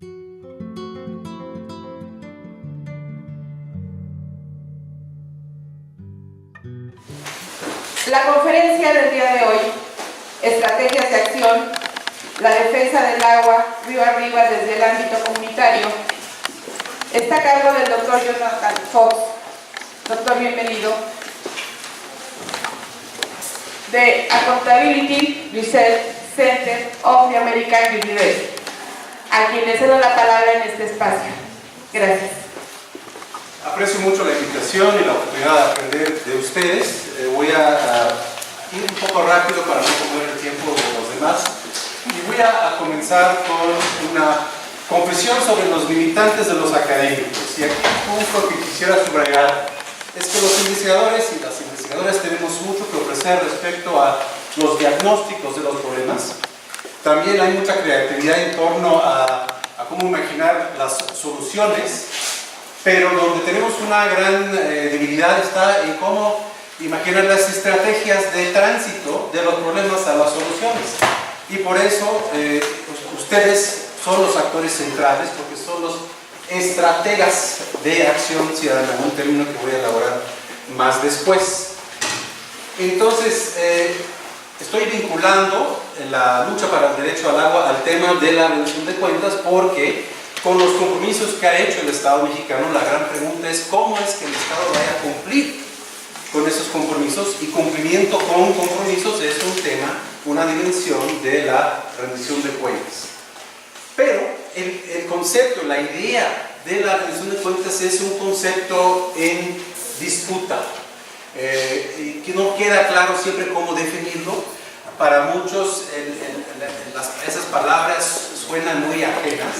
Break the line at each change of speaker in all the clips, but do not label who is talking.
La conferencia del día de hoy, Estrategias de Acción, la defensa del agua río arriba desde el ámbito comunitario, está a cargo del doctor Jonathan Fox. Doctor, bienvenido. De Accountability Research Center of the American University, a quien le cedo la palabra en este espacio. Gracias.
Aprecio mucho la invitación y la oportunidad de aprender de ustedes. Voy a ir un poco rápido para no comer el tiempo de los demás. Y voy a comenzar con una confesión sobre los limitantes de los académicos. Y aquí un punto que quisiera subrayar es que los investigadores y las investigadoras tenemos mucho que ofrecer respecto a los diagnósticos de los problemas. También hay mucha creatividad en torno a cómo imaginar las soluciones, pero donde tenemos una gran debilidad está en cómo imaginar las estrategias de tránsito de los problemas a las soluciones. Y por eso ustedes son los actores centrales, porque son los estrategas de acción ciudadana, un término que voy a elaborar más después. Entonces, estoy vinculando la lucha para el derecho al agua al tema de la rendición de cuentas, porque con los compromisos que ha hecho el Estado mexicano, la gran pregunta es cómo es que el Estado vaya a cumplir con esos compromisos, y cumplimiento con compromisos es un tema, una dimensión de la rendición de cuentas. Pero el concepto, la idea de la rendición de cuentas es un concepto en disputa, que no queda claro siempre cómo definirlo. Para muchos esas palabras suenan muy ajenas.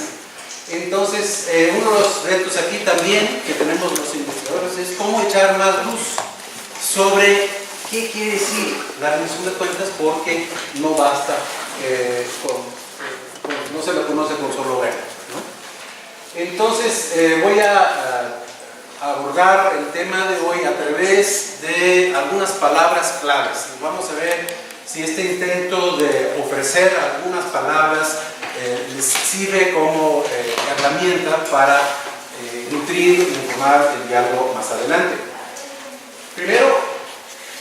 Entonces, uno de los retos aquí también que tenemos los investigadores es cómo echar más luz sobre qué quiere decir la rendición de cuentas, porque no basta no se lo conoce con solo ver, ¿no? Entonces, voy a abordar el tema de hoy a través de algunas palabras claves. Vamos a ver si este intento de ofrecer algunas palabras les sirve como herramienta para nutrir y informar el diálogo más adelante. Primero,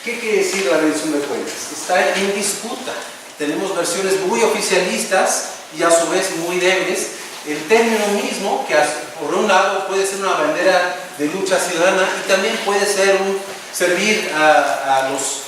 ¿qué quiere decir la rendición de cuentas? Está en disputa. Tenemos versiones muy oficialistas y a su vez muy débiles. El término mismo, que por un lado puede ser una bandera de lucha ciudadana y también puede ser servir a los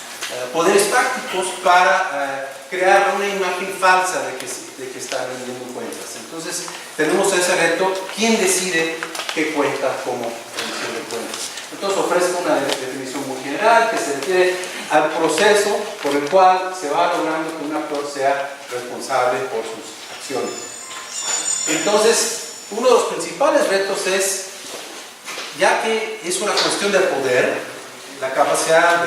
poderes prácticos para crear una imagen falsa de que está rendiendo cuentas. Entonces, tenemos ese reto: ¿quién decide qué cuenta como rendición de cuentas? Entonces, ofrezco una definición muy general que se refiere al proceso por el cual se va logrando que un actor sea responsable por sus acciones. Entonces, uno de los principales retos es, ya que es una cuestión de poder, la capacidad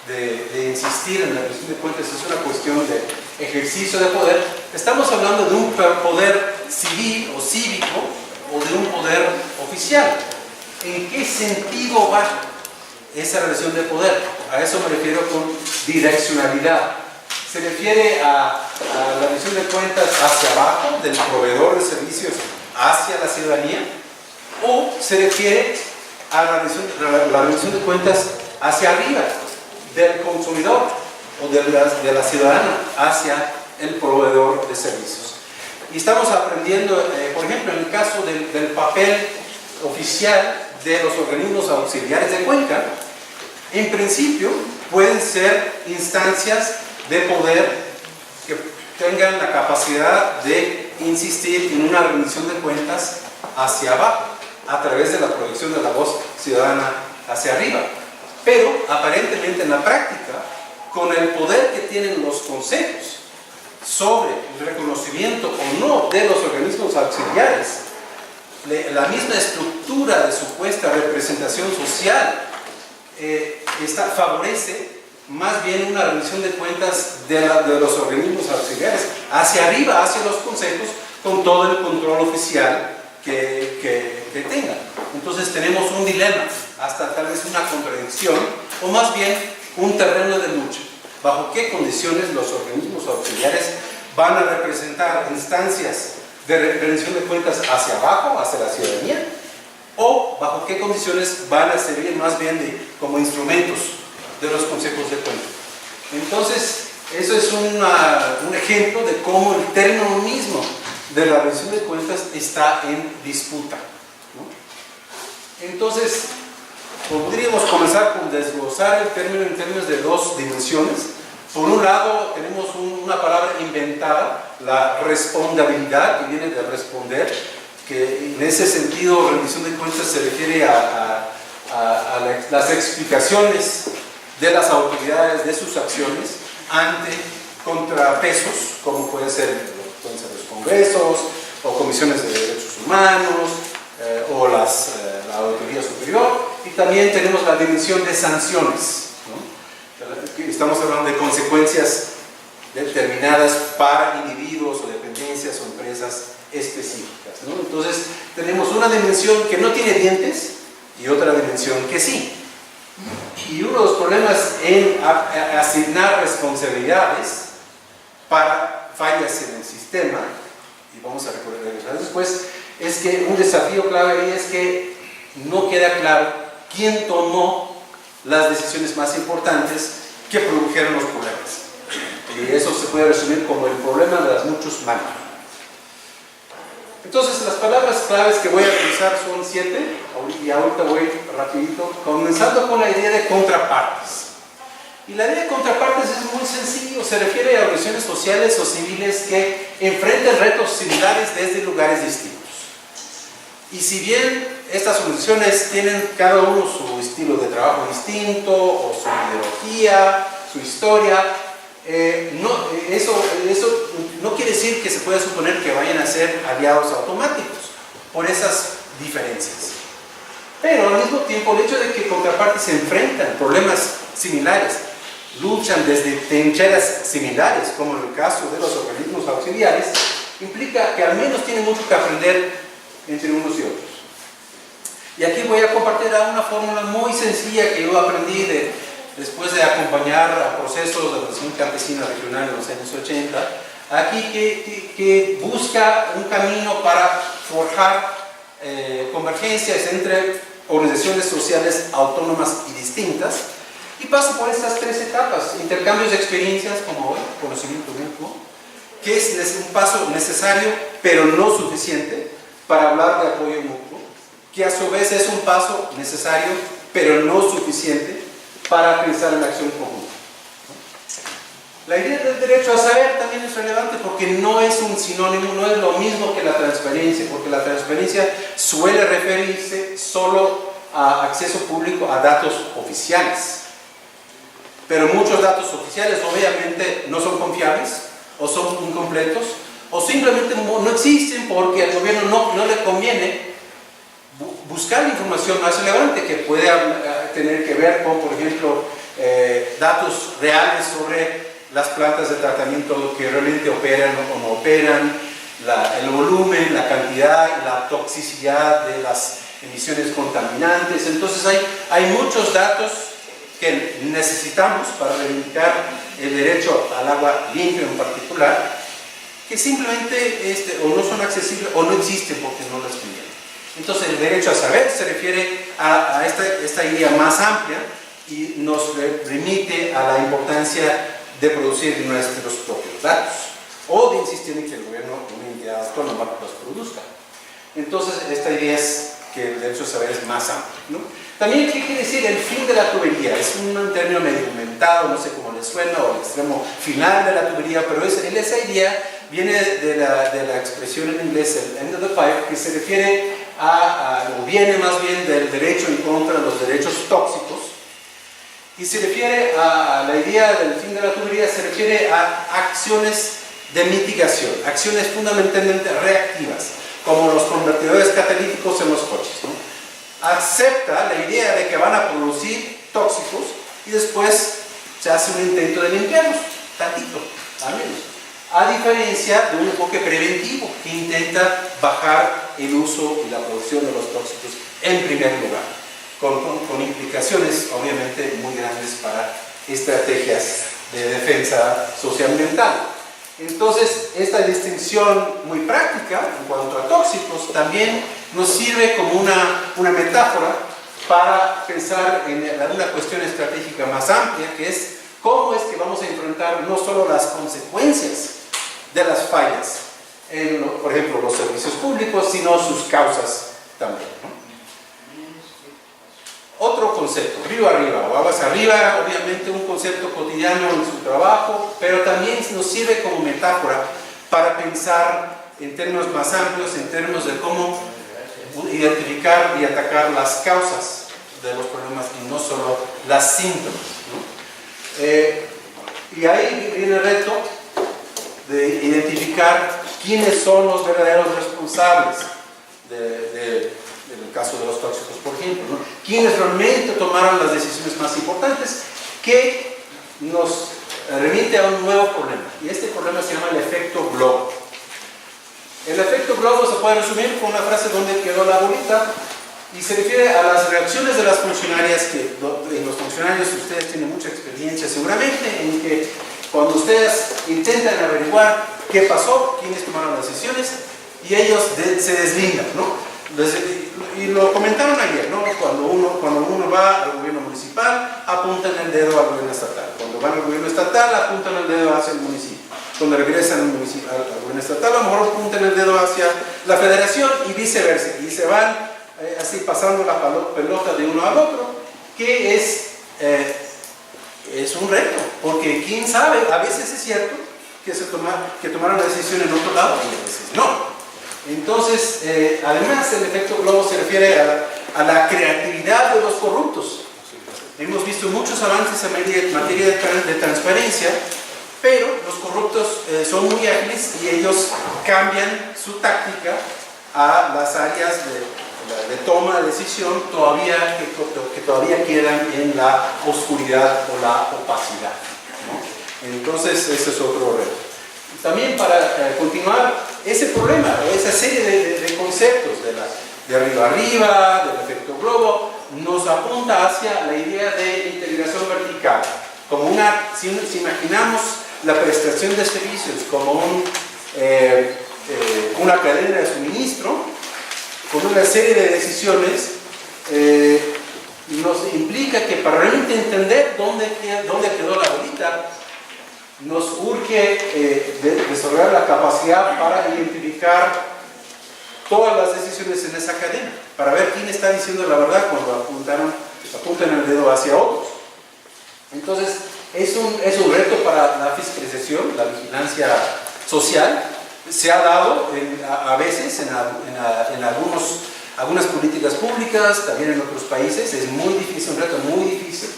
de insistir en la rendición de cuentas es una cuestión de ejercicio de poder. Estamos hablando de un poder civil o cívico o de un poder oficial. ¿En qué sentido va esa relación de poder? A eso me refiero con direccionalidad. Se refiere a la rendición de cuentas hacia abajo, del proveedor de servicios hacia la ciudadanía, o se refiere a la rendición de cuentas hacia arriba, del consumidor o de la ciudadana hacia el proveedor de servicios. Y estamos aprendiendo, por ejemplo, en el caso del papel oficial de los organismos auxiliares de cuenca, en principio pueden ser instancias de poder que tengan la capacidad de insistir en una rendición de cuentas hacia abajo, a través de la proyección de la voz ciudadana hacia arriba. Pero aparentemente en la práctica, con el poder que tienen los consejos sobre el reconocimiento o no de los organismos auxiliares, la misma estructura de supuesta representación social favorece más bien una rendición de cuentas de los organismos auxiliares hacia arriba, hacia los consejos, con todo el control oficial que tengan. Entonces tenemos un dilema, hasta tal vez una contradicción, o más bien un terreno de lucha. ¿Bajo qué condiciones los organismos auxiliares van a representar instancias de rendición de cuentas hacia abajo, hacia la ciudadanía, o bajo qué condiciones van a servir más bien como instrumentos de los consejos de cuentas. Entonces, eso es un ejemplo de cómo el término mismo de la rendición de cuentas está en disputa, ¿no? Entonces, podríamos comenzar con desglosar el término en términos de dos dimensiones. Por un lado, tenemos una palabra inventada, la responsabilidad, que viene de responder, que en ese sentido, rendición de cuentas se refiere a las explicaciones de las autoridades de sus acciones ante contrapesos, como pueden ser los congresos o comisiones de derechos humanos o la auditoría superior. Y también tenemos la dimensión de sanciones, ¿no? Estamos hablando de consecuencias determinadas para individuos o dependencias o empresas específicas, ¿no? Entonces tenemos una dimensión que no tiene dientes y otra dimensión que sí. Y uno de los problemas en asignar responsabilidades para fallas en el sistema, y vamos a regresar después, es que un desafío clave ahí es que no queda claro quién tomó las decisiones más importantes que produjeron los problemas. Y eso se puede resumir como el problema de los muchos males. Entonces, las palabras claves que voy a utilizar son 7, y ahorita voy rapidito, comenzando con la idea de contrapartes. Y la idea de contrapartes es muy sencillo, se refiere a organizaciones sociales o civiles que enfrentan retos similares desde lugares distintos. Y si bien estas organizaciones tienen cada uno su estilo de trabajo distinto, o su ideología, su historia, eso no quiere decir que se pueda suponer que vayan a ser aliados automáticos por esas diferencias. Pero al mismo tiempo, el hecho de que contrapartes se enfrentan problemas similares, luchan desde trincheras similares, como en el caso de los organismos auxiliares, implica que al menos tienen mucho que aprender entre unos y otros. Y aquí voy a compartir una fórmula muy sencilla que yo aprendí después de acompañar a procesos de organización campesina regional en los años 80, aquí que busca un camino para forjar convergencias entre organizaciones sociales autónomas y distintas, y paso por estas 3 etapas: intercambios de experiencias, como hoy, conocimiento mutuo, que es un paso necesario pero no suficiente para hablar de apoyo mutuo, que a su vez es un paso necesario pero no suficiente para pensar en la acción conjunta. La idea del derecho a saber también es relevante porque no es un sinónimo, no es lo mismo que la transparencia, porque la transparencia suele referirse solo a acceso público a datos oficiales. Pero muchos datos oficiales obviamente no son confiables, o son incompletos, o simplemente no existen porque al gobierno no le conviene buscar información más relevante que puede tener que ver con, por ejemplo, datos reales sobre las plantas de tratamiento que realmente operan o no operan, el volumen, la cantidad y la toxicidad de las emisiones contaminantes. Entonces hay muchos datos que necesitamos para reivindicar el derecho al agua limpia en particular, que simplemente o no son accesibles o no existen porque no las conviene. Entonces el derecho a saber se refiere a esta idea más amplia y nos remite a la importancia de producir nuestros propios datos o de insistir en que el gobierno, una entidad autónoma, los produzca. Entonces esta idea es que el derecho a saber es más amplio, ¿no? También, ¿qué quiere decir el fin de la tubería? Es un término medio inventado, no sé cómo les suena, o el extremo final de la tubería, pero esa idea viene de la expresión en inglés, el end of the pipe, que se refiere o viene más bien del derecho en contra de los derechos tóxicos, y se refiere a la idea del fin de la tubería, se refiere a acciones de mitigación, acciones fundamentalmente reactivas, como los convertidores catalíticos en los coches, ¿no? Acepta la idea de que van a producir tóxicos y después se hace un intento de limpiarlos, tantito, al menos. A diferencia de un enfoque preventivo que intenta bajar el uso y la producción de los tóxicos en primer lugar, con implicaciones obviamente muy grandes para estrategias de defensa socioambiental. Entonces, esta distinción muy práctica en cuanto a tóxicos también nos sirve como una metáfora para pensar en una cuestión estratégica más amplia, que es cómo es que vamos a enfrentar no solo las consecuencias de las fallas en, por ejemplo, los servicios públicos, sino sus causas también, ¿no? Otro concepto, río arriba o aguas arriba, obviamente un concepto cotidiano en su trabajo, pero también nos sirve como metáfora para pensar en términos más amplios, en términos de cómo identificar y atacar las causas de los problemas y no solo las síntomas, ¿no? Y ahí viene el reto de identificar quiénes son los verdaderos responsables en el caso de los tóxicos, por ejemplo, ¿no? Quienes realmente tomaron las decisiones más importantes, que nos remite a un nuevo problema, y este problema se llama el efecto globo. El efecto globo se puede resumir con una frase donde quedó la bolita, y se refiere a las reacciones de las funcionarias, que los funcionarios, ustedes tienen mucha experiencia seguramente, en que cuando ustedes intentan averiguar qué pasó, quiénes tomaron las decisiones, y ellos se deslindan, ¿no? Y lo comentaron ayer, ¿no? Cuando uno va al gobierno municipal, apuntan el dedo al gobierno estatal. Cuando van al gobierno estatal, apuntan el dedo hacia el municipio. Cuando regresan al gobierno estatal, a lo mejor apuntan el dedo hacia la federación y viceversa. Y se van así pasando la pelota de uno al otro, que es un reto, porque quién sabe, a veces es cierto que tomaron la decisión en otro lado y a veces no. Entonces, además el efecto globo se refiere a la creatividad de los corruptos. Hemos visto muchos avances en materia de transparencia, pero los corruptos son muy ágiles y ellos cambian su táctica a las áreas de toma de decisión que todavía quedan en la oscuridad o la opacidad, ¿no? Entonces, ese es otro reto. También para continuar ese problema, esa serie de conceptos de arriba arriba, del efecto globo, nos apunta hacia la idea de integración vertical. Como si imaginamos la prestación de servicios como una cadena de suministro, con una serie de decisiones, nos implica que para realmente entender dónde quedó la bolita, nos urge desarrollar la capacidad para identificar todas las decisiones en esa cadena, para ver quién está diciendo la verdad cuando apuntan el dedo hacia otros. Entonces, es un reto para la fiscalización, la vigilancia social. Se ha dado a veces en algunas políticas públicas, también en otros países. Es muy difícil, un reto muy difícil,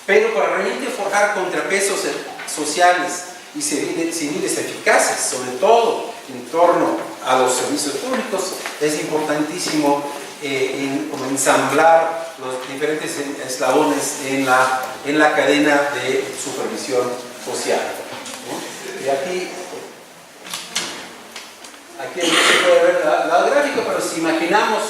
pero para realmente forjar contrapesos sociales y civiles eficaces, sobre todo en torno a los servicios públicos, es importantísimo como ensamblar los diferentes eslabones en la cadena de supervisión social, ¿no? Y aquí no se puede ver la gráfica, pero si imaginamos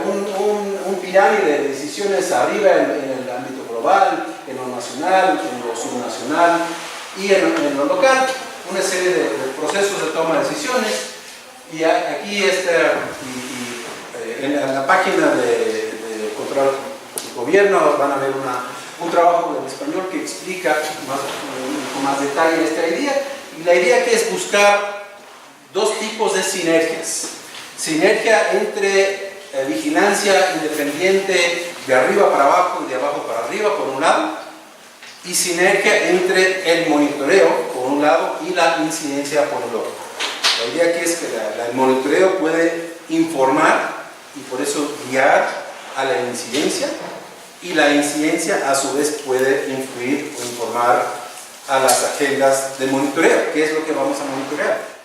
un pirámide de decisiones arriba en el ámbito global, en lo nacional, en lo subnacional y en lo local, una serie de procesos de toma de decisiones, y aquí en la página de control del gobierno van a ver un trabajo en español que explica con más detalle esta idea, y la idea que es buscar dos tipos de sinergias: sinergia entre vigilancia independiente de arriba para abajo y de abajo para arriba por un lado, y sinergia entre el monitoreo por un lado y la incidencia por el otro. La idea aquí es que el monitoreo puede informar y por eso guiar a la incidencia, y la incidencia a su vez puede influir o informar a las agendas de monitoreo. ¿Qué es lo que vamos a monitorear?